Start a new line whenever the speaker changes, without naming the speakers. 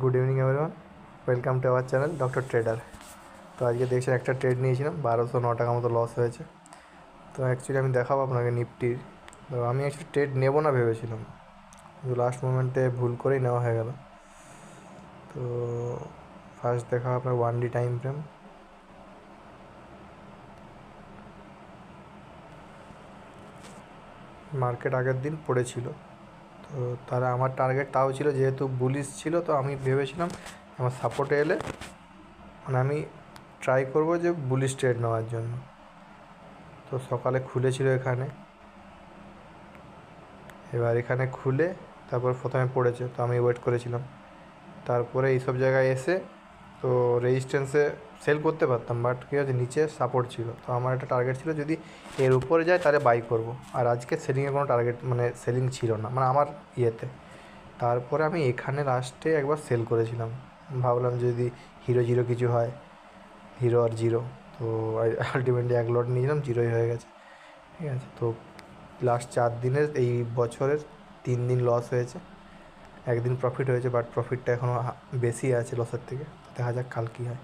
Good evening everyone, welcome to our channel doctor trader. তো আজকে দেখছেন একটা ট্রেড নিয়েছিলাম, 1209 টাকা মতো লস হয়েছে। তো অ্যাকচুয়ালি আমি দেখাবো আপনাকে নিফটির। তো আমি অ্যাকচুয়ালি ট্রেড নেবো না ভেবেছিলাম, কিন্তু লাস্ট মোমেন্টে ভুল করেই নেওয়া হয়ে গেল। তো ফার্স্ট দেখা আপনার 1D টাইম ফ্রেম। মার্কেট আগের দিন পড়েছিল, তো তারা আমার টার্গেট তাও ছিল, যেহেতু বুলিশ ছিল তো আমি ভেবেছিলাম আমার সাপোর্টে এলে মানে আমি ট্রাই করবো যে বুলিশ ট্রেড নেওয়ার জন্য। তো সকালে খুলেছিল এখানে, এবার এখানে খুলে তারপর প্রথমে পড়েছে, তো আমি ওয়েট করেছিলাম। তারপরে এইসব জায়গায় এসে তো রেজিস্ট্যান্সে সেল করতে পারতাম, বাট কী আছে নিচে সাপোর্ট ছিল। তো আমার একটা টার্গেট ছিল যদি এর উপরে যায় তাহলে বাই করব। আর আজকে সেলিংয়ে কোনো টার্গেট মানে সেলিং ছিল না মানে আমার ইয়েতে। তারপরে আমি এখানে লাস্টে একবার সেল করেছিলাম, ভাবলাম যদি হিরো জিরো কিছু হয়, হিরো আর জিরো। তো আলটিমেটলি এক লট নিয়েছিলাম, জিরোই হয়ে গেছে। ঠিক আছে, তো লাস্ট 4 দিনের এই বছরের 3 দিন লস হয়েছে, একদিন প্রফিট হয়েছে, বাট প্রফিটটা এখনও বেশি আছে লসের থেকে। দেখা যাক কাল কী হয়।